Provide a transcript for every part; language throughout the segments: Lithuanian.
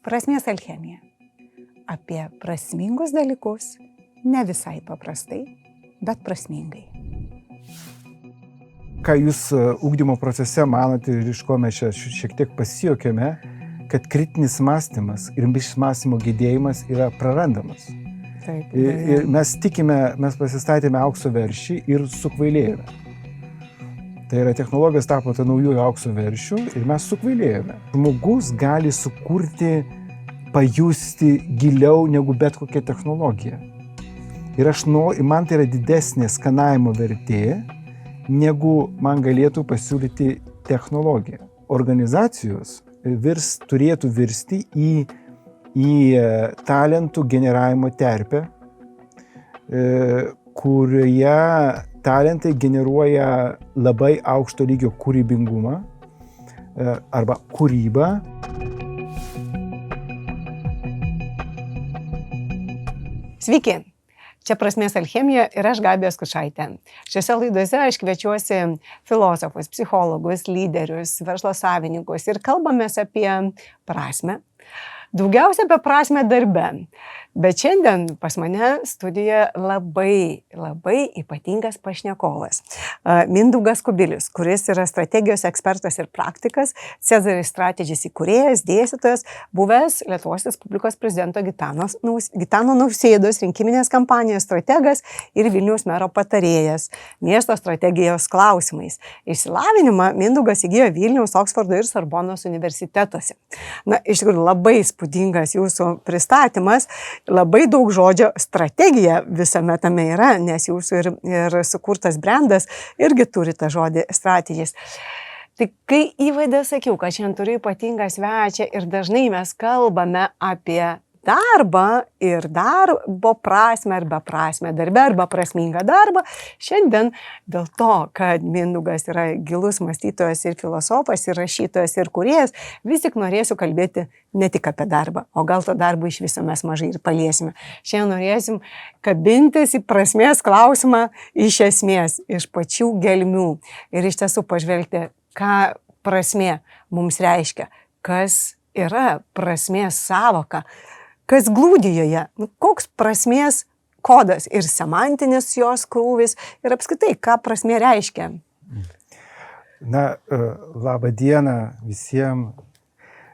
Prasmės alchemija. Apie prasmingus dalykus, ne visai paprastai, bet prasmingai. Ką jūs ugdymo procese manote ir iš ko mes čia šiek tiek pasijuokėme, kad kritinis mąstymas ir mąstymo gedėjimas yra prarandamas. Taip, ir mes pasistatėme aukso veršį ir sukvailėjome. Tai yra, technologijos tapo tą naujųjų aukso veršių ir mes sukvailėjome. Žmogus gali sukurti, pajusti giliau negu bet kokia technologija. Ir man tai yra didesnė skanavimo vertė, negu man galėtų pasiūlyti technologija. Organizacijos turėtų virsti į talentų generavimo terpę, kurioje talentai generuoja labai aukšto lygio kūrybingumą arba kūrybą. Sveiki! Čia Prasmės alchemija ir aš Gabija Skučaitė. Šiose laidose aš kviečiuosi filosofus, psichologus, lyderius, verslo savininkus ir kalbamės apie prasmę. Daugiausia apie prasmę darbe. Bet šiandien pas mane studijoje labai ypatingas pašnekovas. Mindaugas Kubilius, kuris yra strategijos ekspertas ir praktikas, Cezaris Strategies įkūrėjas, dėstytojas, buvęs Lietuvos Respublikos prezidento Gitano Nausėdos rinkiminės kampanijos strategas ir Vilniaus mero patarėjas miesto strategijos klausimais. Išsilavinimą Mindaugas įgijo Vilniaus, Oksfordo ir Sorbonos universitetuose. Iš tikrųjų, labai įspūdingas jūsų pristatymas. Labai daug žodžio strategija visame tame yra, nes jūsų ir sukurtas brandas irgi turi tą žodį strategijas. Tai kai įvadę sakiau, kad šiandien turiu ypatingą svečią ir dažnai mes kalbame apie darbą ir darbo prasmę arba prasmę darbe arba prasmingą darbą, šiandien dėl to, kad Mindaugas yra gilus mąstytojas ir filosofas ir rašytojas ir kūrėjas, vis tik norėsiu kalbėti ne tik apie darbą, o gal to darbo iš viso mes mažai ir paliesime. Šiandien norėsim kabintis į prasmės klausimą iš esmės, iš pačių gelmių ir iš tiesų pažvelgti, ką prasmė mums reiškia, kas yra prasmės sąvoka, kas glūdi joje, koks prasmės kodas ir semantinis jos krūvis ir apskritai, ką prasmė reiškia. Labą dieną visiems,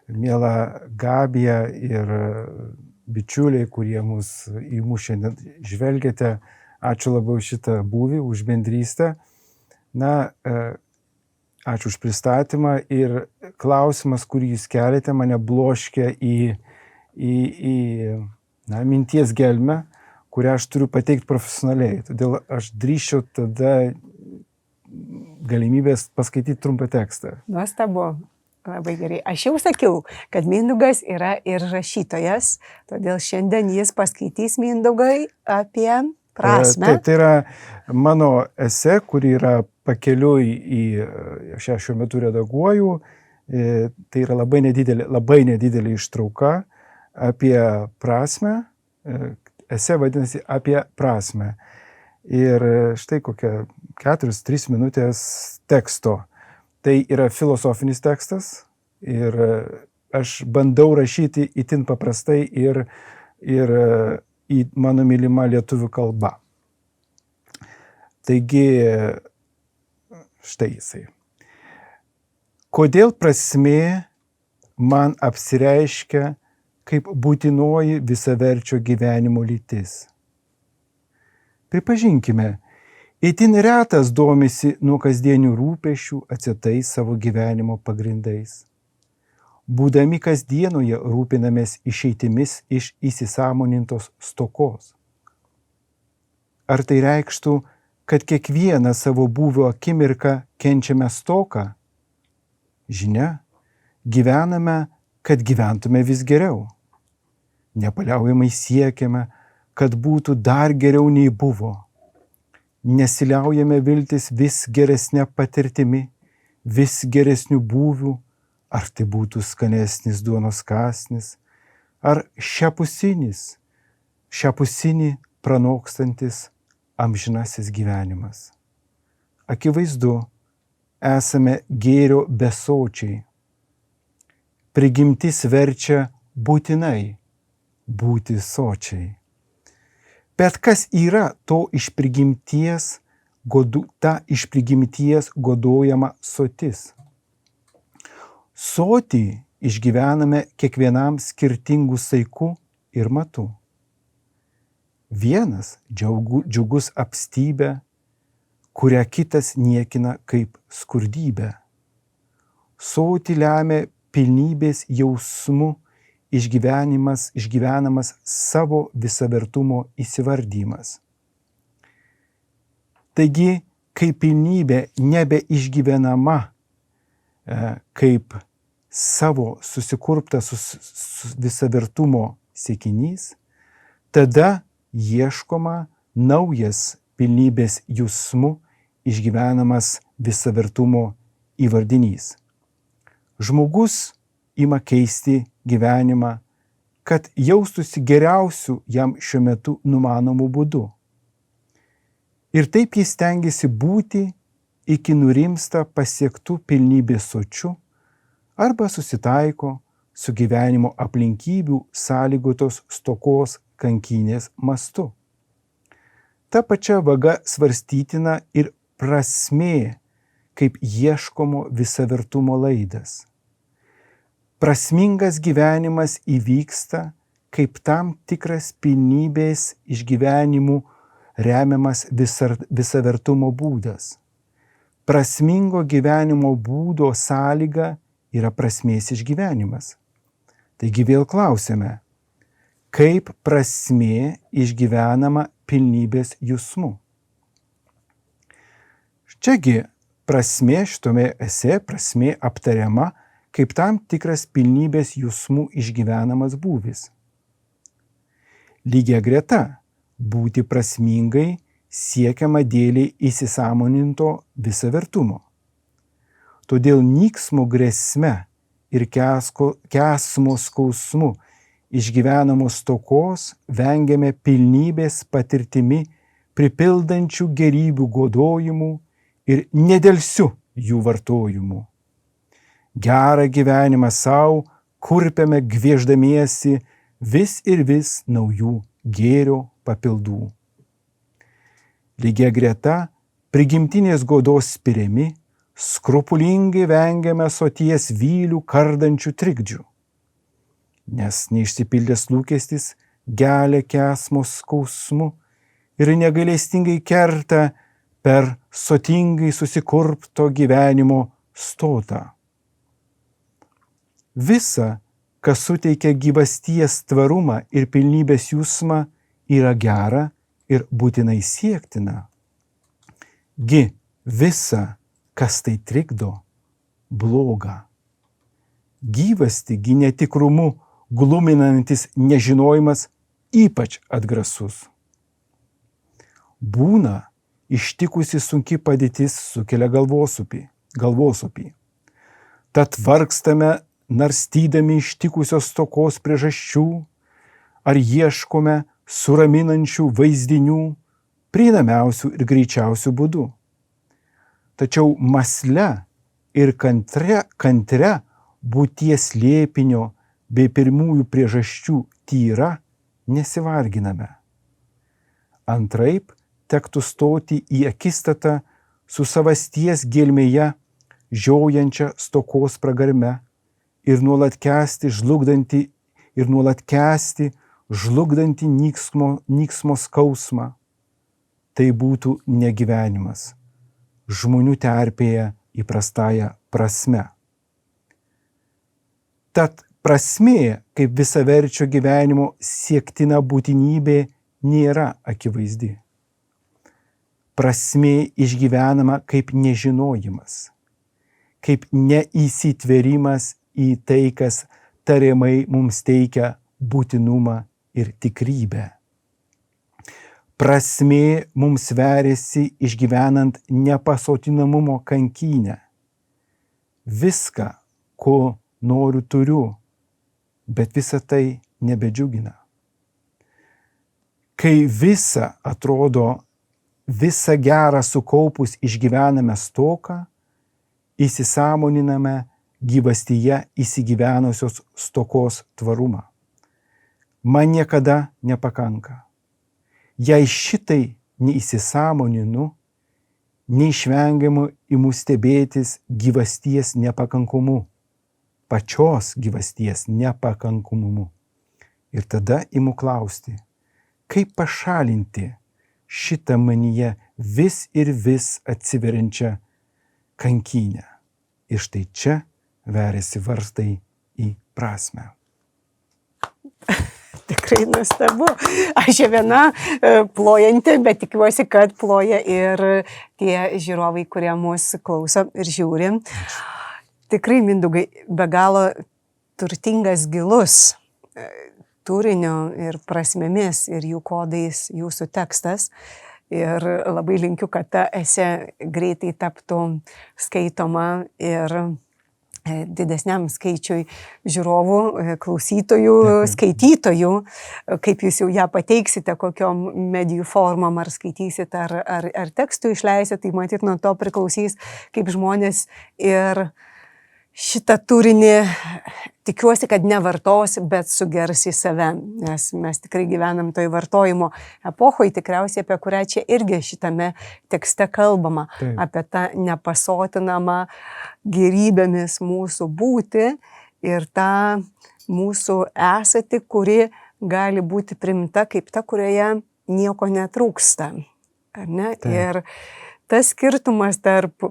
miela Gabija ir bičiuliai, kurie į mus šiandien žvelgiate. Ačiū labai už šitą būvį, už bendrystę. Ačiū už pristatymą ir klausimas, kurį jūs keliate, mane bloškia į minties gelmę, kurią aš turiu pateikti profesionaliai. Todėl aš drįsčiau tada galimybės paskaityti trumpą tekstą. Nuostabu, labai gerai. Aš jau sakiau, kad Mindaugas yra ir rašytojas, todėl šiandien jis paskaitys Mindaugai apie prasmę. Tai yra mano esė, kuri yra pakeliui aš šiuo metu redaguoju. Tai yra labai nedidelė ištrauka apie prasmę. Esė vadinasi apie prasmę. Ir štai kokia 4-3 minutės teksto. Tai yra filosofinis tekstas ir aš bandau rašyti itin paprastai ir į mano mylimą lietuvių kalbą. Taigi, štai jisai. Kodėl prasmė man apsireiškia kaip būtinoji visaverčio gyvenimo lytis? Pripažinkime, itin retas domisi nuo kasdienių rūpesčių atsietais savo gyvenimo pagrindais. Būdami kasdienoje rūpinamės išeitimis iš įsisąmonintos stokos. Ar tai reikštų, kad kiekvieną savo būvio akimirką kenčiame stoką? Žinia, gyvename, kad gyventume vis geriau. Nepaliaujamai siekiame, kad būtų dar geriau nei buvo. Nesiliaujame viltis vis geresnė patirtimi, vis geresnių būvių, ar tai būtų skanesnis duonos kąsnis, ar šiapusinį pranokstantis amžinasis gyvenimas. Akivaizdu, esame gėrio besočiai. Prigimtis verčia būtinai būti sočiai. Bet kas yra ta iš prigimties godojama sotis? Sotį išgyvename kiekvienam skirtingų saiku ir matu. Vienas džiugus apstybę, kurią kitas niekina kaip skurdybę. Sotį lemia pilnybės jausmu išgyvenamas savo visavertumo įsivardymas. Taigi, kai pilnybė nebeišgyvenama kaip savo susikurptas visavertumo siekinys, tada ieškoma naujas pilnybės jausmu išgyvenamas visavertumo įvardinys. Žmogus ima keisti gyvenimą, kad jaustųsi geriausiu jam šiuo metu numanomu būdu. Ir taip jis stengiasi būti, iki nurimsta pasiektų pilnybės sočiu arba susitaiko su gyvenimo aplinkybių sąlygotos stokos kankynės mastu. Ta pačia vaga svarstytina ir prasmė kaip ieškomo visavertumo laidas. Prasmingas gyvenimas įvyksta kaip tam tikras pilnybės išgyvenimų remiamas visavertumo būdas. Prasmingo gyvenimo būdo sąlyga yra prasmės išgyvenimas. Taigi vėl klausime, kaip prasmė išgyvenama pilnybės jausmu? Čiagi prasmė šitome esė aptariama kaip tam tikras pilnybės jausmų išgyvenamas būvis. Lygia greta būti prasmingai siekiama dėliai įsisąmoninto visavertumo. Todėl nyksmo grėsme ir kęsmo skausmu išgyvenamos stokos vengiame pilnybės patirtimi pripildančių gerybių godojimų ir nedelsiu jų vartojimu. Gerą gyvenimą savo kurpiame gvieždamiesi vis ir vis naujų gėrio papildų. Lygia greta prigimtinės godos spiriami, skrupulingai vengiame soties vylių kardančių trikdžių, nes neišsipildęs lūkestis gelia kęsmo skausmu ir negailestingai kerta per sotingai susikurpto gyvenimo stotą. Visa, kas suteikia gyvasties tvarumą ir pilnybės jausmą, yra gera ir būtinai siektina. Visa, kas tai trikdo, bloga. Gyvasti netikrumu gluminantis nežinojimas ypač atgrasus. Būna ištikusi sunki padėtis sukelia galvosūpį. Tad vargstame narstydami ištikusios stokos priežasčių ar ieškome suraminančių vaizdinių prieinamiausių ir greičiausių būdų. Tačiau mąslia ir kantria būties slėpinio bei pirmųjų priežasčių tyra nesivarginame. Antraip tektų stoti į akistatą su savasties gelmėje žiojančia stokos pragarme ir nuolat kęsti žlugdantį nyksmo skausmą. Tai būtų negyvenimas žmonių terpėje įprastąja prasme. Tad prasmė kaip visaverčio gyvenimo siektina būtinybė nėra akivaizdi. Prasmė išgyvenama kaip nežinojimas, kaip neįsitverimas į tai, kas tariamai mums teikia būtinumą ir tikrybę. Prasmė mums veriasi išgyvenant nepasotinamumo kankynę. Viską, ko noriu, turiu, bet visa tai nebedžiugina. Kai visa atrodo, visa gera sukaupus išgyvename stoką, įsisąmoniname gyvastyje įsigyvenusios stokos tvarumą. man niekada nepakanka. Jei šitai neįsisąmoninu, neišvengiamai imu stebėtis gyvasties nepakankumu, pačios gyvasties nepakankumu. Ir tada imu klausti, kaip pašalinti šitą manyje vis ir vis atsiveriančią kankynę. Ir štai čia veriasi varstai į prasmę. Tikrai nuostabu. Aš čia viena plojanti, bet tikiuosi, kad ploja ir tie žiūrovai, kurie mūsų klauso ir žiūri. Tikrai, Mindaugai, be galo turtingas, gilus turinio ir prasmėmis ir jų kodais jūsų tekstas. Ir labai linkiu, kad ta esė greitai taptų skaitoma ir didesniam skaičiui žiūrovų, klausytojų, skaitytojų, kaip jūs jau ją pateiksite, kokiom medijų formom, ar skaitysit, ar tekstų išleisit, tai matyt nuo to priklausys, kaip žmonės ir šitą turinį, tikiuosi, kad nevartos, bet sugers į save, nes mes tikrai gyvenam toj vartojimo epochoje, tikriausiai apie kurią čia irgi šitame tekste kalbama, apie tą nepasotinamą gėrybėmis mūsų būti ir tą mūsų esatį, kuri gali būti primta kaip ta, kurioje nieko netrūksta. Ar ne? Taip. Ir tas skirtumas tarp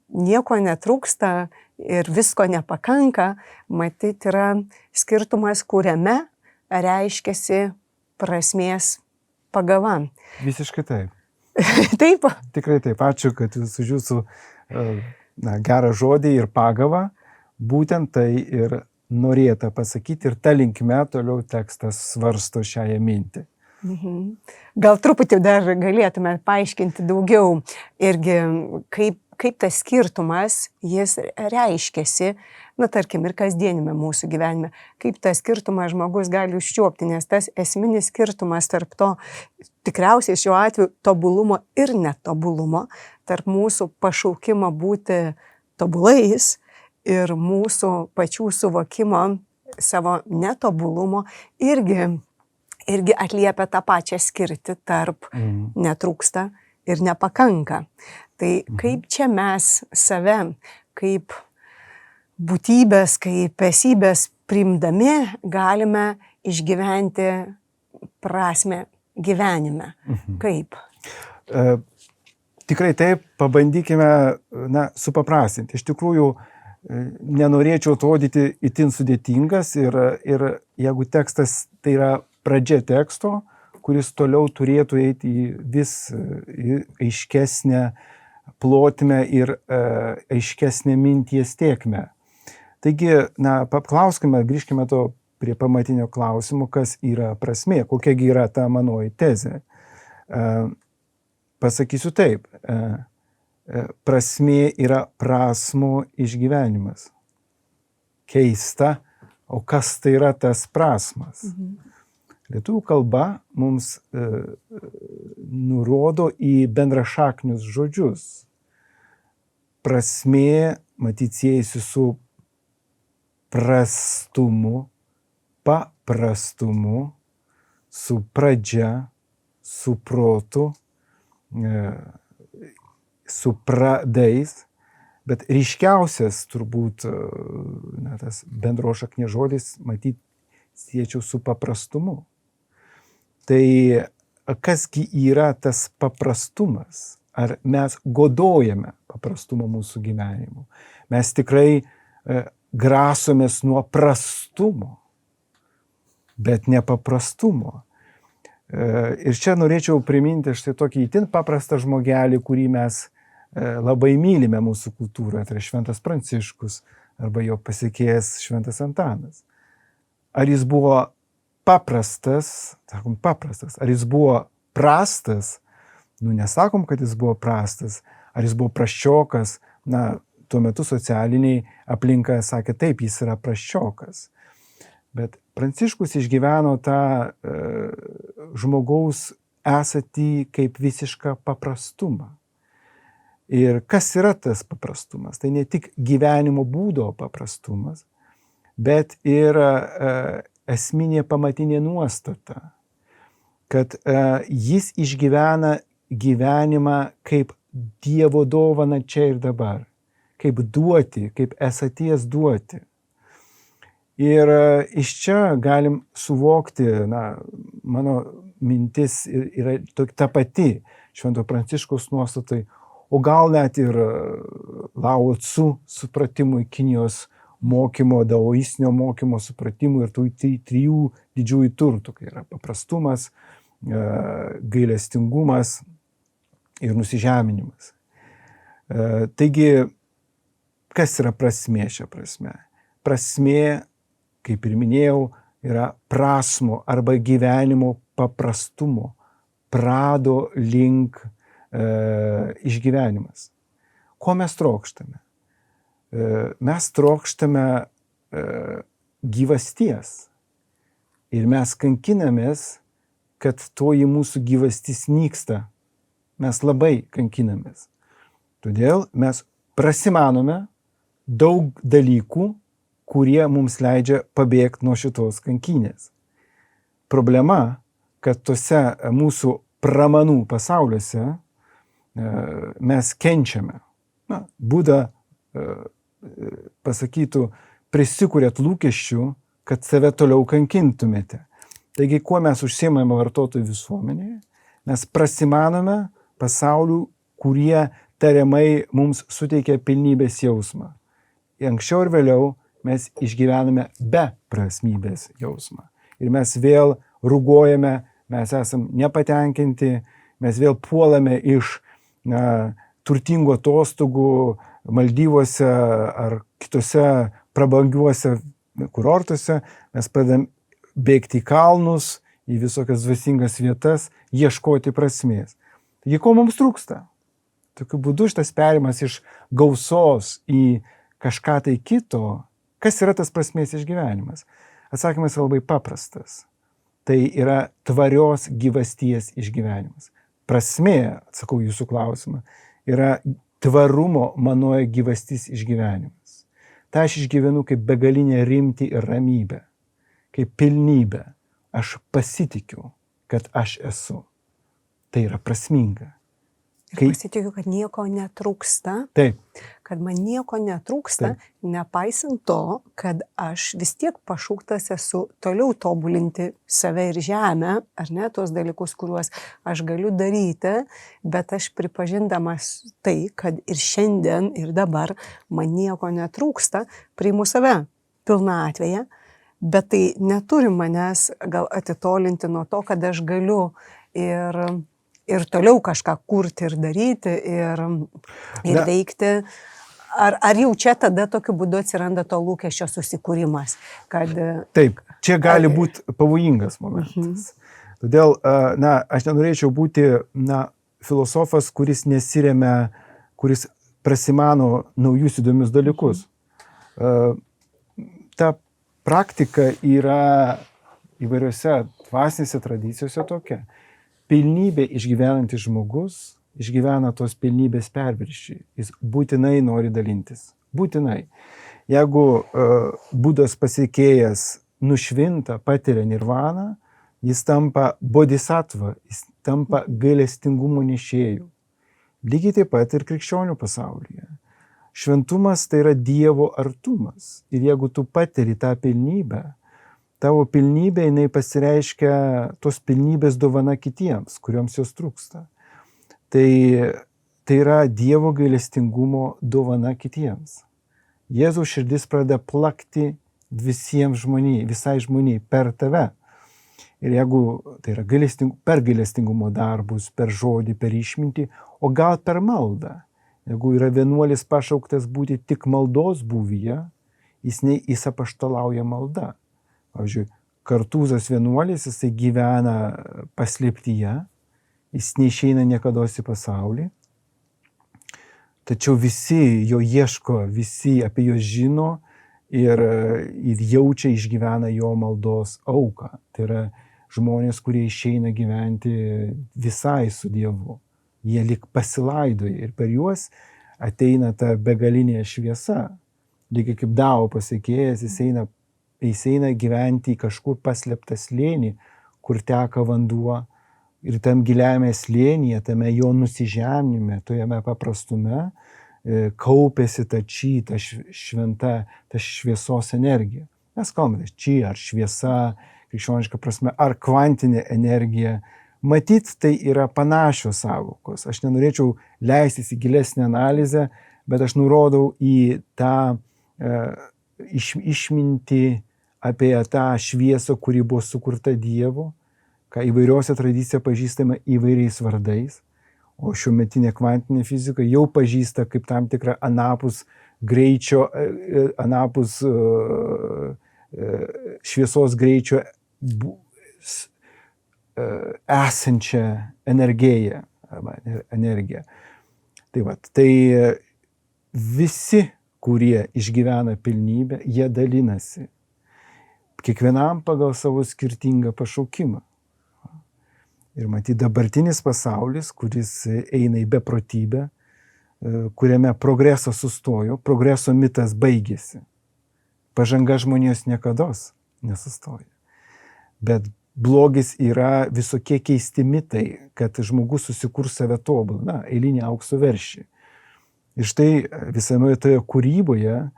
nieko netrūksta ir visko nepakanka, matyt, yra skirtumas, kuriame reiškiasi prasmės pagava. Visiškai taip. Taip. Tikrai taip. Ačiū, kad jūs už jūsų gerą žodį ir pagavą. Būtent tai ir norėta pasakyti ir ta linkme toliau tekstas svarsto šią mintį. Gal truputį dar galėtume paaiškinti daugiau irgi, kaip tas skirtumas, jis reiškiasi, tarkim, ir kasdienime mūsų gyvenime, kaip tas skirtumas žmogus gali užčiuopti, nes tas esminis skirtumas tarp to, tikriausiai šiuo atveju, tobulumo ir netobulumo, tarp mūsų pašaukimo būti tobulais ir mūsų pačių suvokimo savo netobulumo irgi atliepia tą pačią skirtį tarp netrūksta ir nepakanka. Tai kaip čia mes save, kaip būtybės, kaip esybės priimdami galime išgyventi prasmę gyvenime? Kaip? Tikrai taip, pabandykime supaprastinti. Iš tikrųjų, nenorėčiau atrodyti itin sudėtingas ir jeigu tekstas tai yra pradžia teksto, kuris toliau turėtų eiti į vis aiškesnę plotmę ir aiškesnę minties tėkmę. Taigi, paklauskime, grįžkime prie pamatinio klausimo, kas yra prasmė, kokiagi yra ta manoji tezė. Pasakysiu taip, prasmė yra prasmo išgyvenimas. Keista, o kas tai yra tas prasmas? Lietuvių kalba mums nurodo į bendrašaknius žodžius. Prasmė, matyt, siejasi su prastumu, paprastumu, su pradžia, su protu, su pradais, bet ryškiausias turbūt tas bendrošaknės žodis, matyt, siečiau su paprastumu. Tai kasgi yra tas paprastumas? Ar mes godojame paprastumą mūsų gyvenimu? Mes tikrai grasomės nuo prastumo, bet ne paprastumo. Ir čia norėčiau priminti štai tokį itin paprastą žmogelį, kurį mes labai mylime mūsų kultūroje, tai yra Šventas Pranciškus arba jo pasekėjas Šventas Antanas. Ar jis buvo paprastas, sakom paprastas, ar jis buvo prastas, nesakom, kad jis buvo prastas, ar jis buvo prasčiokas, tuo metu socialiniai aplinka sakė, taip, jis yra prasčiokas. Bet Pranciškus išgyveno tą žmogaus esatį kaip visišką paprastumą. Ir kas yra tas paprastumas? Tai ne tik gyvenimo būdo paprastumas, bet ir esminė pamatinė nuostata, kad jis išgyvena gyvenimą kaip Dievo dovana čia ir dabar, kaip duoti, kaip esaties duoti. Ir iš čia galim suvokti, mano mintis yra ta pati Švento Pranciškaus nuostatai, o gal net ir Lao Tzu supratimui, Kinijos mokymo, daoistinio mokymo supratimui ir tų trijų didžiųjų turtų, kai yra paprastumas, gailestingumas ir nusižeminimas. Taigi, kas yra prasmė šia prasme? Prasmė, kaip ir minėjau, yra prasmo arba gyvenimo paprastumo, prado link išgyvenimas. Ko mes trokštame? Mes trokštame gyvasties ir mes kankinamės, kad toji mūsų gyvastis nyksta. Mes labai kankinamės. Todėl mes prasimanome daug dalykų, kurie mums leidžia pabėgti nuo šitos kankinės. Problema, kad tose mūsų pramanų pasauliuose mes kenčiame. Buda pasakytų, prisikūrėt lūkesčių, kad save toliau kankintumėte. Taigi, kuo mes užsiimame vartotojų visuomenėje, mes prasimanome pasaulių, kurie tariamai mums suteikia pilnybės jausmą. Anksčiau ir vėliau mes išgyvename beprasmybės jausmą. Ir mes vėl rūgojame, mes esam nepatenkinti, mes vėl puolame iš turtingų atostogų Maldyvuose ar kitose prabangiuose kurortuose, mes pradedam bėgti į kalnus, į visokias dvasingas vietas, ieškoti prasmės. Taigi, ko mums trūksta? Tokiu būdu šitas perimas iš gausos į kažką tai kito. Kas yra tas prasmės išgyvenimas? Atsakymas yra labai paprastas. Tai yra tvarios gyvasties išgyvenimas. Prasmė, atsakau jūsų klausimą, yra tvarumo manoje gyvastis išgyvenimas. Tai aš išgyvenu kaip begalinę rimtį ir ramybę, kaip pilnybę. Aš pasitikiu, kad aš esu. Tai yra prasminga. Ir pasitikiu, kad nieko netrūksta. Taip. Kad man nieko netrūksta, Taip. Nepaisant to, kad aš vis tiek pašauktas esu toliau tobulinti save ir žemę, ar ne, tuos dalykus, kuriuos aš galiu daryti, bet aš pripažindamas tai, kad ir šiandien, ir dabar man nieko netrūksta, priimu save pilnatvėje, bet tai neturi manęs gal atitolinti nuo to, kad aš galiu ir toliau kažką kurti ir daryti ir veikti. Ar jau čia tada tokiu būdu atsiranda to lūkesčio susikūrimas? Kad, taip, čia gali būti pavojingas momentas. Todėl, aš nenorėčiau būti, filosofas, kuris nesiremia, kuris prasimano naujus įdomius dalykus. Ta praktika yra įvairiose dvasinėse tradicijose tokia. Pilnybė išgyvenantis žmogus išgyvena tos pilnybės perviršį. Jis būtinai nori dalintis. Būtinai. Jeigu Budos pasiekėjas nušvinta, patiria nirvaną, jis tampa bodhisattva, jis tampa gailestingumo nešėjų. Lygiai taip pat ir krikščionių pasaulyje. Šventumas tai yra Dievo artumas. Ir jeigu tu patiri tą pilnybę, tavo pilnybė jinai pasireiškia tos pilnybės dovana kitiems, kurioms jos trūksta. Tai yra Dievo gailestingumo dovana kitiems. Jėzaus širdis pradeda plakti visiems žmonijai, visai žmonijai per tave. Ir jeigu tai yra per gailestingumo darbus, per žodį, per išmintį, o gal per maldą. Jeigu yra vienuolis pašauktas būti tik maldos būvyje, jis apaštalauja malda. Pavyzdžiui, Kartūzas vienuolis, jisai gyvena paslėptyje, jis neišeina niekados į pasaulį, tačiau visi jo ieško, visi apie jo žino ir jaučia, išgyvena jo maldos auką. Tai yra žmonės, kurie išeina gyventi visai su Dievu. Jie lyg pasilaidoja ir per juos ateina ta begalinė šviesa. Lygiai kaip Dao pasiekėjas, jis eina jis eina gyventi į kažkur paslėptą slėnį, kur teka vanduo. Ir tam giliame slėnyje, tame jo nusižeminime, tojame paprastume, kaupėsi ta či, ta šventa, ta šviesos energija. Mes kalbame, či ar šviesa, krikščioniška prasme, ar kvantinė energija. Matyt, tai yra panašios sąvokos. Aš nenorėčiau leistis į gilesnę analizę, bet aš nurodau į tą išmintį apie tą šviesą, kuri buvo sukurta Dievo, ką įvairiuose tradicijose pažįstame įvairiais vardais, o šiuometinė kvantinė fizika jau pažįsta kaip tam tikrą anapus greičio, anapus šviesos greičio esančią energiją. Tai visi, kurie išgyvena pilnybę, jie dalinasi. Kiekvienam pagal savo skirtingą pašaukimą. Ir matyt, dabartinis pasaulis, kuris eina į beprotybę, kuriame progresas sustojo, progreso mitas baigėsi. Pažanga žmonijos niekados nesustoja. Bet blogis yra visokie keisti mitai, kad žmogus susikurs save tobulą, eilinį aukso veršį. Ir štai visame toje kūryboje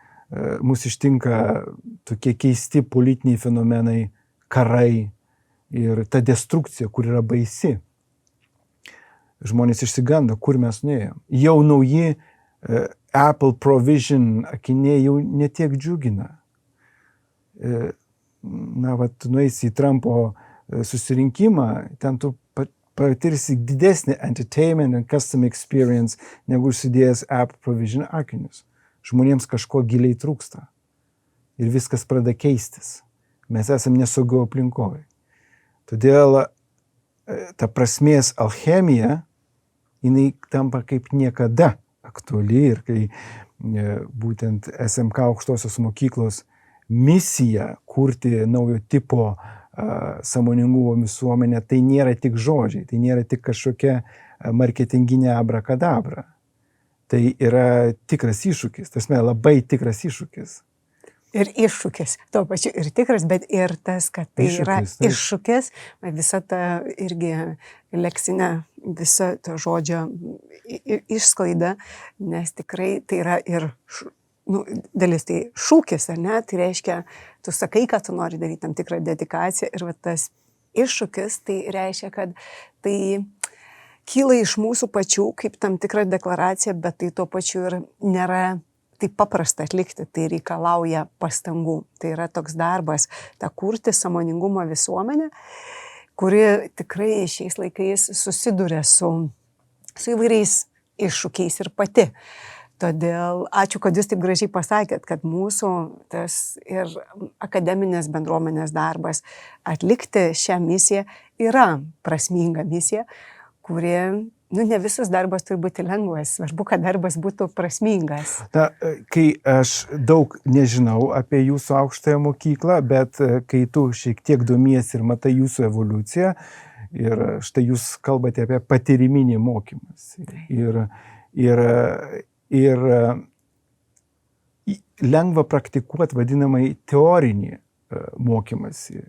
mus ištinka tokie keisti politiniai fenomenai, karai, ir ta destrukcija, kur yra baisi. Žmonės išsigando, kur mes nuėjom. Jau nauji Apple Provision akiniai jau netiek džiugina. Nueisi į Trumpo susirinkimą, ten tu patirsi didesnį entertainment and custom experience, negu užsidėjęs Apple Provision akinius. Žmonėms kažko giliai trūksta. Ir viskas pradeda keistis. Mes esam nesaugio aplinkoje. Todėl ta prasmės alchemija, jinai tampa kaip niekada aktuali ir kai būtent SMK aukštosios mokyklos misija kurti naujo tipo sąmoningumo visuomenę, tai nėra tik žodžiai, tai nėra tik kažkokia marketinginė abrakadabra. Tai yra tikras iššūkis, tas labai tikras iššūkis. Ir iššūkis, tuo pačiu ir tikras, bet ir tas, kad tai yra iššūkis, visa ta irgi leksinė, visa to žodžio išsklaida, nes tikrai tai yra ir dalis tai šūkis, ar ne, tai reiškia, tu sakai, kad tu nori daryti tam tikrą dedikaciją ir tas iššūkis, tai reiškia, kad tai kyla iš mūsų pačių kaip tam tikra deklaracija, bet tai tuo pačiu ir nėra taip paprasta atlikti, tai reikalauja pastangų. Tai yra toks darbas, ta kurti sąmoningumo visuomenę, kuri tikrai šiais laikais susiduria su įvairiais iššūkiais ir pati. Todėl ačiū, kad jūs taip gražiai pasakėt, kad mūsų tas ir akademinės bendruomenės darbas atlikti šią misiją yra prasminga misija, kuri ne visas darbas turi būti lengvas, svarbu, kad darbas būtų prasmingas. Kai aš daug nežinau apie jūsų aukštąją mokyklą, bet kai tu šiek tiek domiesi ir matai jūsų evoliuciją, ir štai jūs kalbate apie patyriminį mokymąsi. Ir lengva praktikuoti vadinamai teorinį mokymąsi,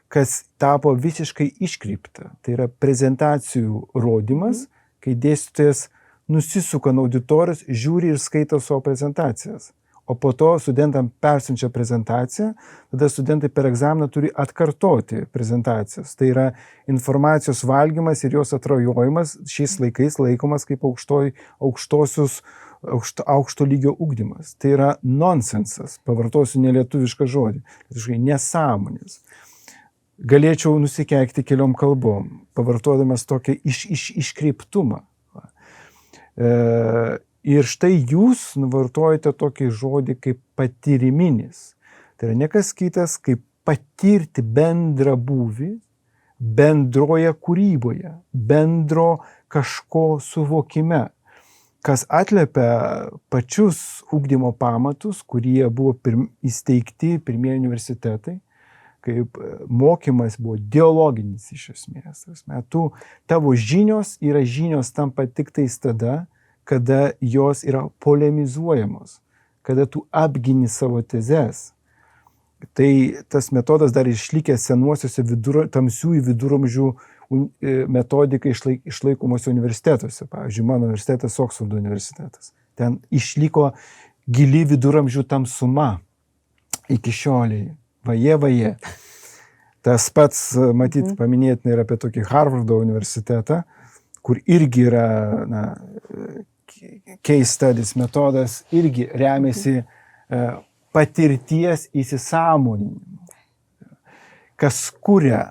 kas tapo visiškai iškreipta. Tai yra prezentacijų rodymas, kai dėstytojas nusisuka nuo auditorijos, žiūri ir skaito savo prezentacijas. O po to studentam persiunčia prezentaciją, tada studentai per egzaminą turi atkartoti prezentacijas. Tai yra informacijos valgymas ir jos atrajojimas šiais laikais laikomas kaip aukšto lygio ugdymas. Tai yra nonsensas, pavartosiu nelietuvišką žodį, nesąmonės. Galėčiau nusikeikti keliom kalbom, pavartodamas tokį iškreiptumą. Ir štai jūs nuvartojate tokį žodį kaip patyriminis. Tai yra nekas kitas, kaip patirti bendrą būvį, bendroje kūryboje, bendro kažko suvokime, kas atliepia pačius ugdymo pamatus, kurie buvo įsteigti pirmieji universitetai, kaip mokymas buvo dialoginis iš esmės. Tavo žinios tampa tik tais tada, kada jos yra polemizuojamos, kada tu apgini savo tezes. Tai tas metodas dar išlikęs senuosiuose tamsiųjų viduramžių metodikai išlaikomuose universitetuose. Pavyzdžiui, mano universitetas Oksfordo universitetas. Ten išliko gili viduramžių tamsuma iki šioliai. Vaje. Tas pats, matyt, paminėtina ir apie tokį Harvardo universitetą, kur irgi yra case studies metodas, irgi remiasi patirties įsisąmoninimu, kas kuria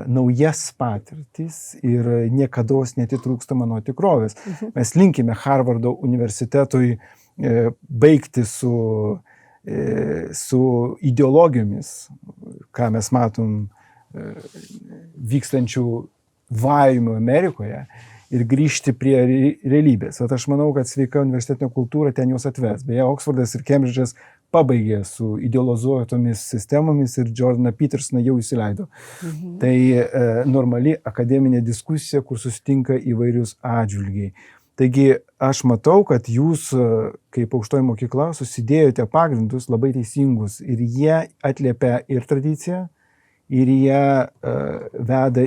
naujas patirtis ir niekados netitrūkstama nuo tikrovės. Mes linkime Harvardo universitetui baigti su ideologijomis, ką mes matom vykstančių vajumų Amerikoje, ir grįžti prie realybės. Aš manau, kad sveika universitetinė kultūra ten juos atves. Beje, Oksfordas ir Kembridžas pabaigė su ideolozuotomis sistemomis ir Jordaną Petersoną jau įsileido. Tai normali akademinė diskusija, kur susitinka įvairius atžvilgiai. Taigi aš matau, kad jūs kaip aukštoji mokykla susidėjote pagrindus labai teisingus ir jie atliepia ir tradiciją, ir jie veda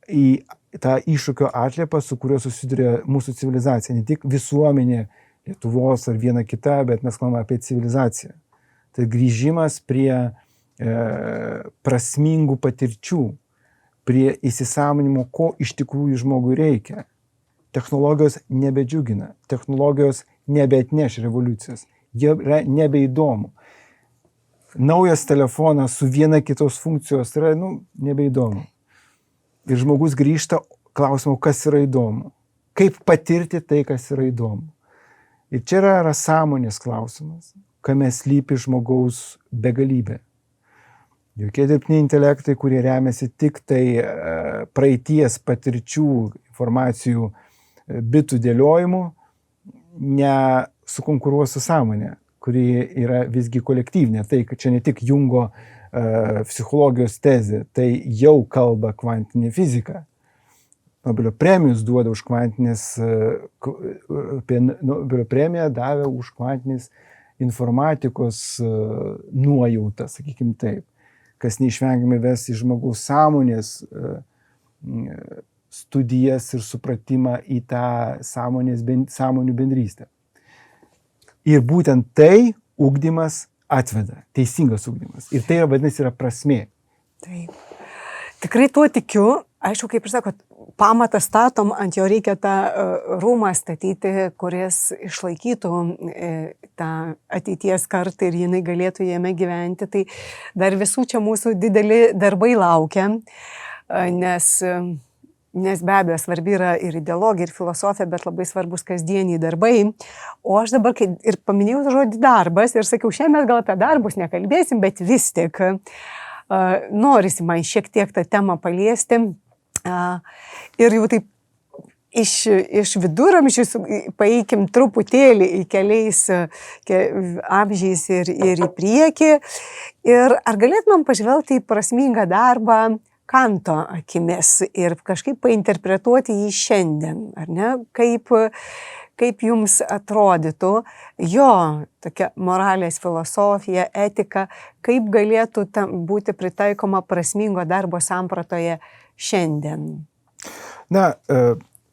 į tą iššūkio atliepą, su kuriuo susiduria mūsų civilizacija. Ne tik visuomenė Lietuvos ar viena kita, bet mes kalbame apie civilizaciją. Tai grįžimas prie prasmingų patirčių, prie įsisąmonimo, ko iš tikrųjų žmogui reikia. Technologijos nebedžiugina, technologijos nebeatneš revoliucijos, jie yra nebeįdomu. Naujas telefonas su viena kitos funkcijos yra nebeįdomu. Ir žmogus grįžta klausimu, kas yra įdomu. Kaip patirti tai, kas yra įdomu. Ir čia yra sąmonės klausimas, kame slypi žmogaus begalybė. Jokie dirbtiniai intelektai, kurie remiasi tik tai praeities patirčių, informacijų, bitų dėliojimu, nesukonkuruos su sąmonė, kuri yra visgi kolektyvinė. Tai, kad čia ne tik Jungo psichologijos tezė, tai jau kalba kvantinė fizika. Nobelio premijos duoda už kvantinės, Nobelio premiją davė už kvantinės informatikos nuojautą, sakykim taip, kas neišvengiamai ves į žmogaus sąmonės studijas ir supratimą į tą sąmonių bendrystę. Ir būtent tai ugdymas atveda, teisingas ugdymas. Ir tai, vadinasi, yra prasmė. Taip. Tikrai tuo tikiu. Aišku, kaip ir sakot, pamatą statom, ant jo reikia tą rūmą statyti, kuris išlaikytų tą ateities kartą ir jinai galėtų jame gyventi. Tai dar visų čia mūsų dideli darbai laukia, nes be abejo svarbi yra ir ideologija, ir filosofija, bet labai svarbus kasdieniai darbai. O aš dabar ir paminėjau žodį darbas ir sakiau, šiandien mes gal apie darbus nekalbėsim, bet vis tik norisi man šiek tiek tą temą paliesti. Ir jau taip iš viduramžių paeikim truputėlį į keliais amžiais ir į priekį. Ir ar galėtumėm pažvelgti į prasmingą darbą Kanto akimis ir kažkaip painterpretuoti jį šiandien, ar ne? Kaip jums atrodytų jo tokia moralės filosofija, etika, kaip galėtų būti pritaikoma prasmingo darbo sampratoje šiandien?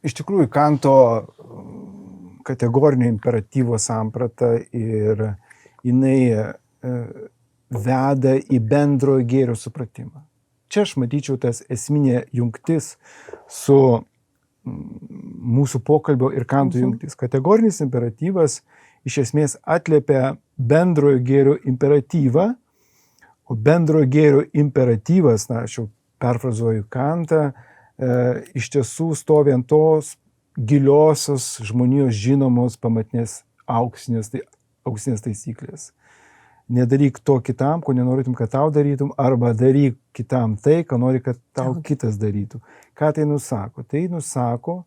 Iš tikrųjų, Kanto kategorinio imperatyvo samprata ir jinai veda į bendrojo gėrio supratimą. Čia aš matyčiau tas esminė jungtis su mūsų pokalbio ir Kanto jungtis. Kategorinis imperatyvas iš esmės atliepia bendrojo gėrio imperatyvą, o bendrojo gėrio imperatyvas, aš jau perfrazuoju Kantą, iš tiesų stovi ant tos giliosios žmonijos žinomos pamatinės auksinės taisyklės. Nedaryk to kitam, ko nenorėtum, kad tau darytum, arba daryk kitam tai, ką nori, kad tau kitas darytų. Ką tai nusako? Tai nusako,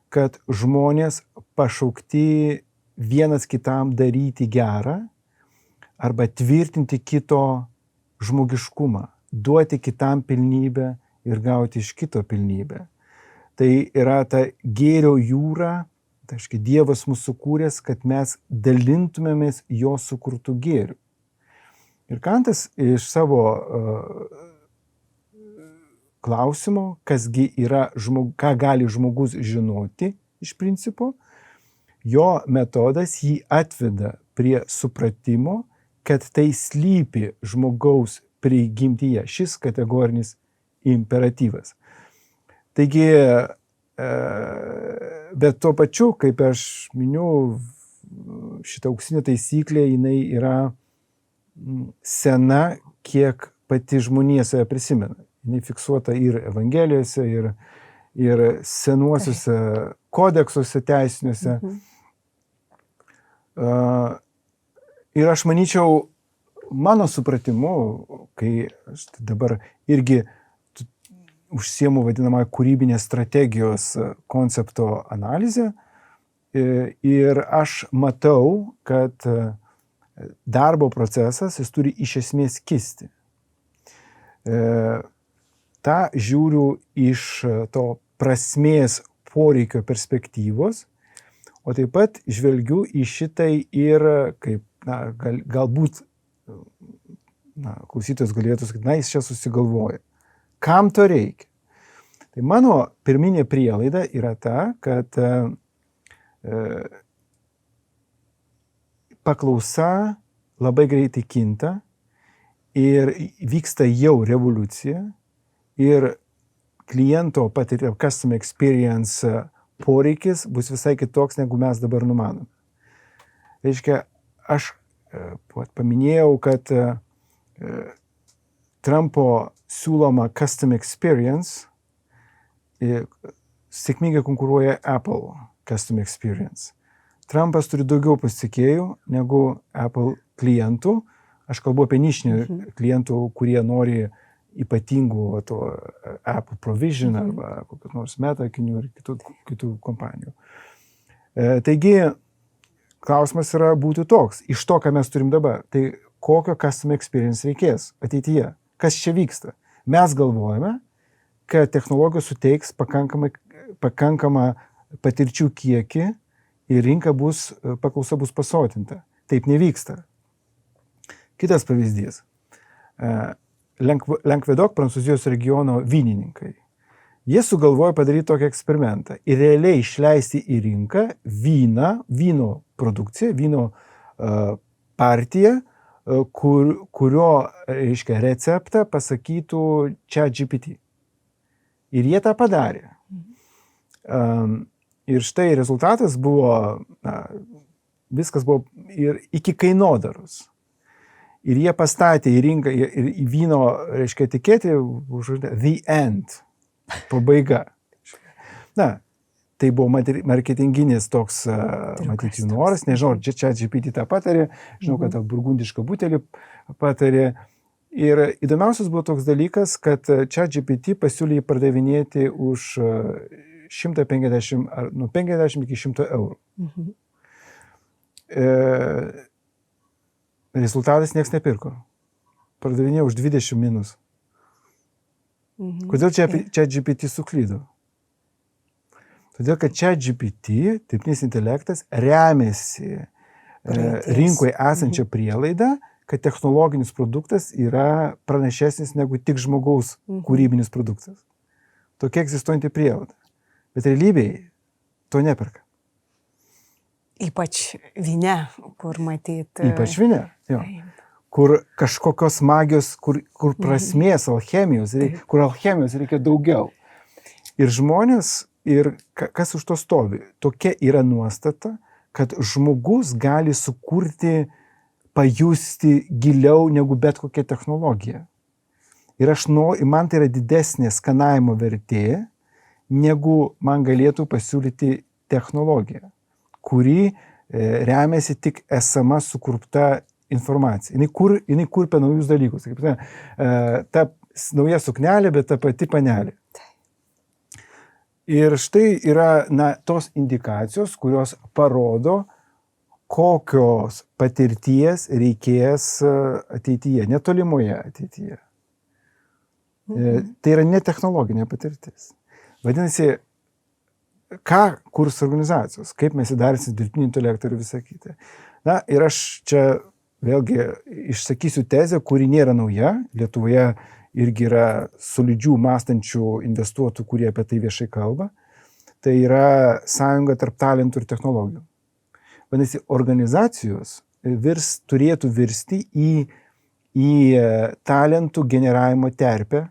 kad žmonės pašaukti vienas kitam daryti gerą arba tvirtinti kito žmogiškumą, duoti kitam pilnybę ir gauti iš kito pilnybę. Tai yra ta gėrio jūra, tai aiškiai Dievas mūsų sukūręs, kad mes dalintumėmės jo sukurtų gėrių. Ir Kantas iš savo klausimo, kasgi yra ką gali žmogus žinoti iš principo, jo metodas jį atveda prie supratimo, kad tai slypi žmogaus prigimtyje, šis kategorinis imperatyvas. Taigi, bet tuo pačiu, kaip aš miniu, šita auksinė taisyklė, jinai yra sena, kiek pati žmonija save prisimena. Jinai fiksuota ir Evangelijose, ir senuosiuose kodeksuose teisiniuose. Ir aš manyčiau, mano supratimu, kai aš dabar irgi užsiemu vadinamą kūrybinės strategijos koncepto analizę, ir aš matau, kad darbo procesas jis turi iš esmės kisti. Ta žiūriu iš to prasmės poreikio perspektyvos, o taip pat žvelgiu į šitai ir kaip, galbūt klausytojas galėtų sakyti, jis čia susigalvoja. Kam to reikia? Tai mano pirminė prielaida yra ta, kad paklausa labai greitai kinta ir vyksta jau revoliucija ir kliento patirties customer experience poreikis bus visai kitoks, negu mes dabar numanome. Reiškia, aš paminėjau, kad Trumpo siūloma custom experience sėkmingai konkuruoja Apple custom experience. Trumpas turi daugiau pasitikėjų negu Apple klientų. Aš kalbu apie nišinių klientų, kurie nori ypatingų Apple Provision arba kokios nors Meta akinių ir kitų kompanijų. Taigi, klausimas yra būtų toks, iš to, ką mes turim dabar, tai kokio custom experience reikės ateityje? Kas čia vyksta? Mes galvojame, kad technologijos suteiks pakankamą patirčių kiekį ir paklausa bus pasotinta. Taip nevyksta. Kitas pavyzdys. Languedoc, Prancūzijos regiono vynininkai. Jie sugalvojo padaryti tokį eksperimentą ir realiai išleisti į rinką vyno produkciją, vyno partiją, kurio, reiškia, receptą pasakytų ChatGPT. Ir jie tą padarė. Ir štai rezultatas buvo, viskas buvo ir iki kainodaros. Ir jie pastatė į rinką ir į vyno, reiškia, etiketę užrašė The End. Pabaiga. Tai buvo marketinginis toks, matyti, noras. Nežinau, čia ChatGPT tą patarė. Žinau, kad tą burgundišką butelį patarė. Ir įdomiausias buvo toks dalykas, kad ChatGPT pasiūlė jį pardavinėti už 150, nuo 50 iki 100 eurų. Rezultatas nieks nepirko. Pardavinėjo už 20 minus. Kodėl ChatGPT suklydo? Todėl, kad ChatGPT, dirbtinis intelektas, remiasi rinkoje esančią prielaidą, kad technologinis produktas yra pranašesnis negu tik žmogaus kūrybinis produktas. Tokia egzistuojanti prielaida. Bet realybėje to neperka. Ypač vyne, kur matyti. Ypač vyne, jo. Kur kažkokios magijos, kur prasmės alchemijos, kur alchemijos reikia daugiau. Ir žmonės, ir kas už to stovi, tokia yra nuostata, kad žmogus gali sukurti, pajusti giliau negu bet kokia technologija. Ir man tai yra didesnė skanavimo vertė, negu man galėtų pasiūlyti technologija, kuri remiasi tik esama sukurpta informacija. Jinai kurpia naujus dalykus. Ta nauja suknelė, bet ta pati panelė. Ir štai yra tos indikacijos, kurios parodo, kokios patirties reikės ateityje, netolimoje ateityje. Tai yra ne technologinė patirtis. Vadinasi, ką kurs organizacijos, kaip mes įdarysim dirbtinį intelektą ir visą kitą. Ir aš čia vėlgi išsakysiu tezę, kuri nėra nauja. Lietuvoje irgi yra solidžių mąstančių investuotojų, kurie apie tai viešai kalba. Tai yra sąjunga tarp talentų ir technologijų. Vadinasi, organizacijos turėtų virsti į talentų generavimo terpę,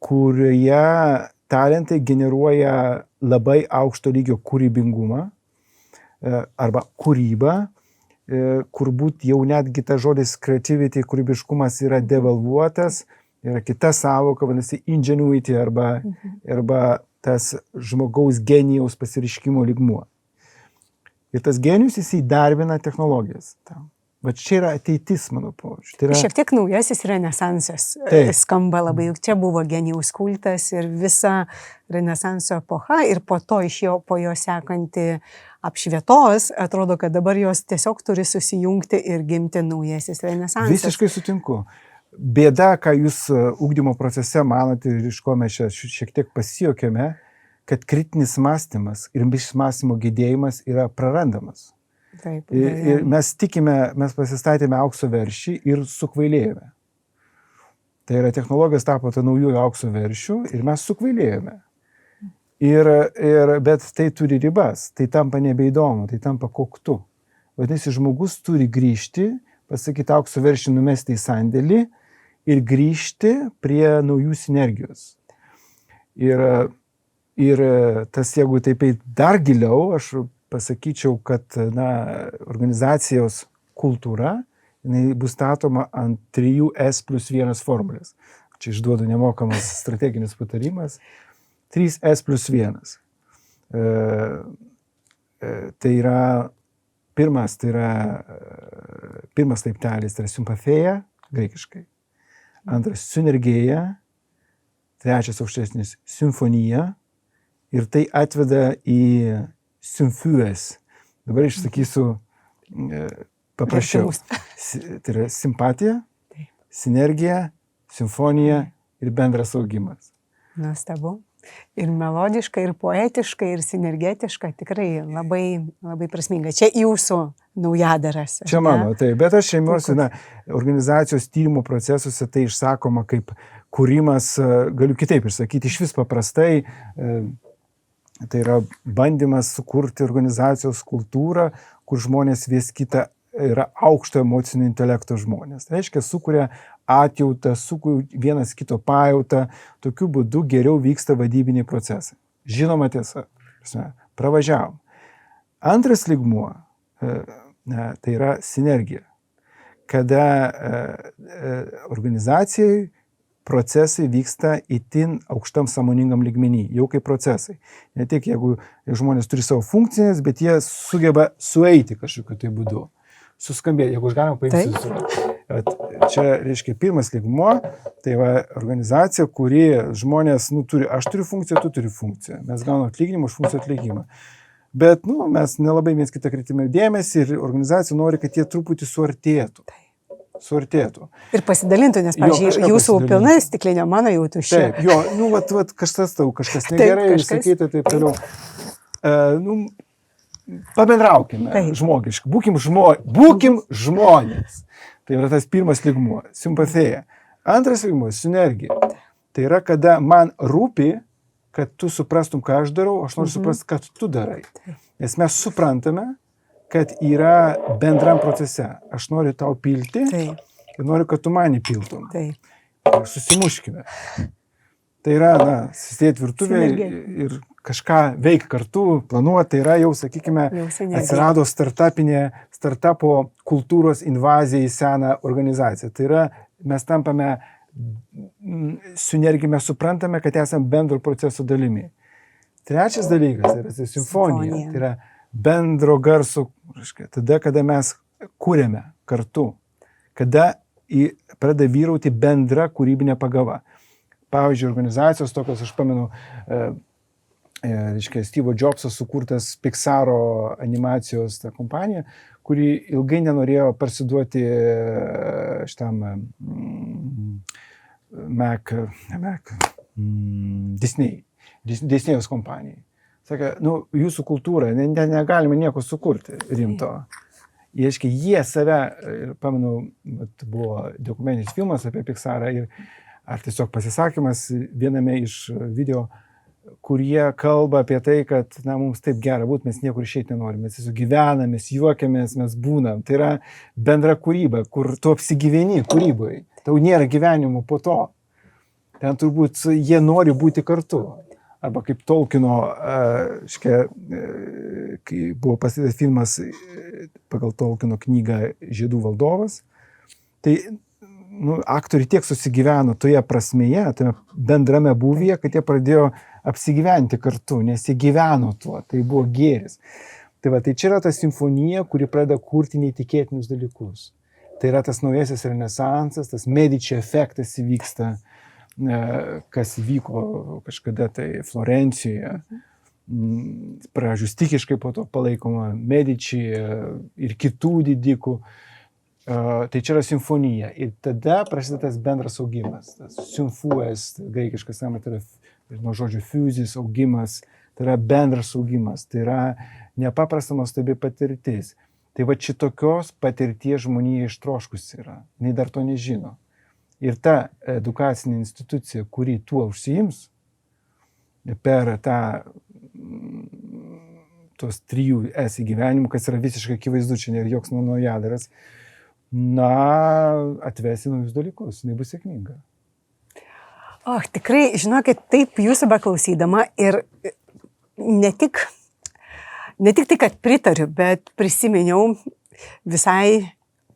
kurioje talentai generuoja labai aukšto lygio kūrybingumą arba kūrybą, kur būt jau netgi tas žodis creativity, kūrybiškumas yra devalvuotas, yra kita sąvoka, vadinasi ingenuity arba tas žmogaus genijaus pasiriškimo lygmuo. Ir tas genijus jis įdarbina technologijas. Bet čia yra ateitis, mano požiūriu. Tai yra... Šiek tiek naujasis renesansas skamba labai, juk čia buvo genijaus kultas ir visa renesanso epocha ir po to po jo sekanti apšvietos, atrodo, kad dabar jos tiesiog turi susijungti ir gimti naujasis renesansas. Visiškai sutinku. Bėda, ką jūs ugdymo procese manote ir iš ko mes čia šiek tiek pasijokėme, kad kritinis mąstymas ir mąstymo gedėjimas yra prarandamas. Taip, ir mes pasistatėme aukso veršį ir sukvailėjome. Tai yra technologijos tapo tą naujųjų aukso veršių ir mes sukvailėjome. Bet tai turi ribas, tai tampa nebeįdomu, tai tampa koktu. Vadinasi, žmogus turi grįžti, pasakyti aukso veršį numesti į sandėlį ir grįžti prie naujų sinergijos. Ir tas, jeigu taip dar giliau, aš pasakyčiau, kad organizacijos kultūra bus statoma ant 3S+1 formulės. Čia išduodu nemokamas strateginis patarimas. 3S+1. Tai yra pirmas laiptelis, tai yra sympathija, graikiškai. Antras synergija, trečias aukštesnis simfonija ir tai atveda į symfues. Dabar išsakysiu paprasčiau. Tai yra simpatija, sinergija, simfonija ir bendras augimas. Nuostabu. Ir melodiška, ir poetiška, ir sinergetiška, tikrai labai, labai prasminga. Čia jūsų naujadaras. Čia mano, tai, bet aš šeimiuosi, organizacijos tyrimo procesuose tai išsakoma kaip kūrimas, galiu kitaip išsakyti, iš vis paprastai, tai yra bandymas sukurti organizacijos kultūrą, kur žmonės vies kitą yra aukšto emocinio intelekto žmonės. Tai reiškia, sukuria atjautą, sukuria vienas kito pajautą, tokiu būdu geriau vyksta vadybiniai procesai. Žinoma tiesa, pravažiavom. Antras lygmuo, tai yra sinergija, kada organizacijai procesai vyksta itin aukštam sąmoningam lygmenį, jau kaip procesai. Ne tik jeigu žmonės turi savo funkcijas, bet jie sugeba sueiti kažkokiu tai būdu. Suskambėti, jeigu aš galima paimsiu. Čia, reiškia, pirmas lygmuo, tai va organizacija, kuri žmonės, turi, aš turiu funkciją, tu turi funkciją. Mes gauname atlyginimą už funkcijų atlikimą. Bet, mes nelabai viens kitą kreipėme dėmesį ir organizacija nori, kad jie truputį suartėtų. Ir pasidalintų, nes, pavyzdžiui, jūsų pilna stiklinė, mano jau tuščia. Taip, kažkas negerai, sakyti, taip toliau. Pabendraukime žmogiškai, būkim žmonės. Tai yra tas pirmas lygmuo, simpatija. Antras lygmuo, sinergija. Tai yra, kada man rūpi, kad tu suprastum, ką aš darau, aš noriu suprasti, kad tu darai. Nes mes suprantame, kad yra bendram procese. Aš noriu tau pilti ir noriu, kad tu mane piltum. Susimuškime. Tai yra, susėdėti virtuvėje ir kažką veik kartu, planuoti, tai yra jau, sakykime, atsirado startupo kultūros invazija į seną organizaciją. Tai yra, mes tampame sinergiją, mes suprantame, kad esame bendro proceso dalimi. Trečias dalykas yra simfonija. Tai yra bendro garso, tada, kada mes kūrėme kartu, kada pradeda vyrauti bendra kūrybinė pagava. Pavyzdžiui, organizacijos tokios, aš pamenu, Steve Jobso sukurtas Pixaro animacijos ta kompanija, kuri ilgai nenorėjo parsiduoti šitam Disney'os kompanijai. Sakė, jūsų kultūra, negalime nieko sukurti rimto. jie save, pamenu, buvo dokumentinis filmas apie Pixarą ar tiesiog pasisakymas viename iš video, kur jie kalba apie tai, kad mums taip gera būti, mes niekur išeiti nenorime, mes tiesiog gyvename, mes juokiamės, mes būnam. Tai yra bendra kūryba, kur tu apsigyveni kūrybai. Tau nėra gyvenimo po to. Ten turbūt jie nori būti kartu. Arba kaip Tolkieno, kai buvo pastatytas filmas pagal Tolkieno knygą Žiedų valdovas, tai aktoriai tiek susigyveno toje prasmėje, toje bendrame būvyje, kad jie pradėjo apsigyventi kartu, nes jie gyveno tuo, tai buvo gėris. Tai čia yra ta simfonija, kuri pradeda kurti neįtikėtinius dalykus. Tai yra tas naujasis renesansas, tas Medici efektas įvyksta, kas vyko kažkada tai Florencijoje, pradžių stichiškai po to palaikoma Medici ir kitų didikų. Tai čia yra simfonija ir tada prasideda tas bendras augimas, tas symfues, graikiškas samas, tai yra nuo žodžio fusis, augimas, tai yra bendras augimas, tai yra nepaprasta nuostabi patirtis. Tai va šitokios patirties žmonija ištroškusi yra, jinai dar to nežino. Ir ta edukacinė institucija, kuri tuo užsiims, per tos 3S įgyvenimų, kas yra visiškai akivaizdu, čia nėra joks mano jadaras, atvesi naujus dalykus, jinai bus sėkminga. Tikrai, žinokit, taip jūsų beklausydama ir ne tik tai, kad pritariu, bet prisiminiau visai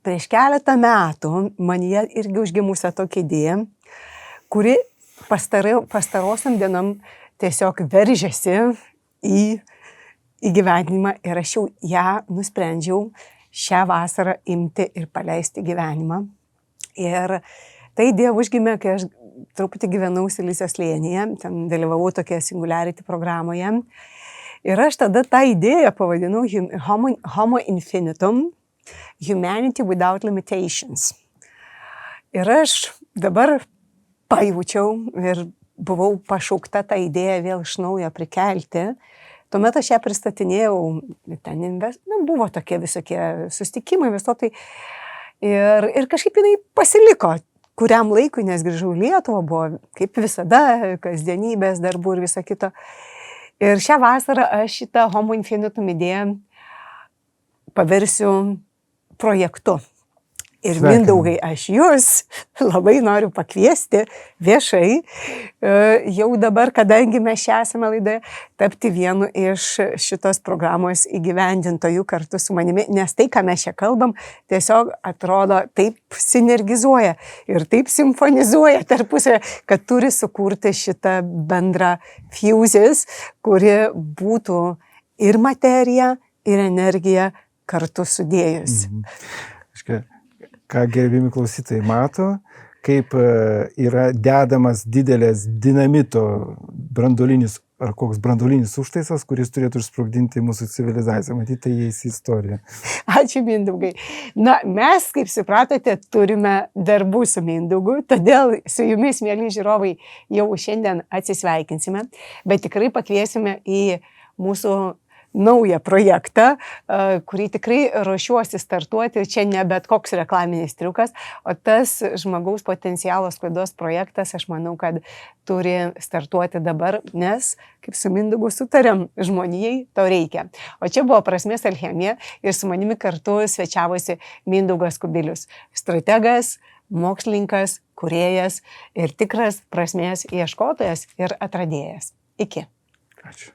prieš keletą metų manyje irgi užgimusią tokią idėją, kuri pastarosiam dienom tiesiog veržėsi į gyvenimą ir aš jau ją nusprendžiau šią vasarą imti ir paleisti gyvenimą. Ir ta idėja užgimė, kai aš truputį gyvenau Silicio slėnyje, ten dalyvavau tokia Singularity programoje. Ir aš tada tą idėją pavadinau Homo Infinitum, Humanity Without Limitations. Ir aš dabar pajaučiau ir buvau pašaukta tą idėją vėl iš naujo prikelti. Tuomet aš ją pristatinėjau, ten buvo tokie visokie susitikimai, viso tai. Ir kažkaip jinai pasiliko kuriam laikui, nes grįžau į Lietuvą, buvo kaip visada, kasdienybės, darbų ir viso kito. Ir šią vasarą aš šitą Homo Infinitum idėją paversiu projektu. Ir Mindaugai, aš jūs labai noriu pakviesti viešai, jau dabar, kadangi mes čia esame laidoje, tapti vienu iš šitos programos įgyvendintojų kartu su manimi, nes tai, ką mes čia kalbam, tiesiog atrodo taip sinergizuoja ir taip simfonizuoja tarpusavy, kad turi sukurti šitą bendrą fusis, kuri būtų ir materija, ir energija kartu sudėjus. Ką gerbimi klausytojai mato, kaip yra dedamas didelės dinamito branduolinis ar koks branduolinis užtaisas, kuris turėtų išsprogdinti mūsų civilizaciją. Matyt, tai įeis į istoriją. Ačiū, Mindaugai. Mes, kaip supratote, turime darbų su Mindaugu, todėl su jumis, mėly žiūrovai, jau šiandien atsisveikinsime, bet tikrai pakviesime į mūsų naują projektą, kurį tikrai ruošiuosi startuoti. Čia ne bet koks reklaminis triukas, o tas žmogaus potencialo sklaidos projektas, aš manau, kad turi startuoti dabar, nes, kaip su Mindaugu sutarėm, žmonijai to reikia. O čia buvo Prasmės alchemija ir su manimi kartu svečiavosi Mindaugas Kubilius, strategas, mokslininkas, kūrėjas ir tikras prasmės ieškotojas ir atradėjas. Iki. Ačiū.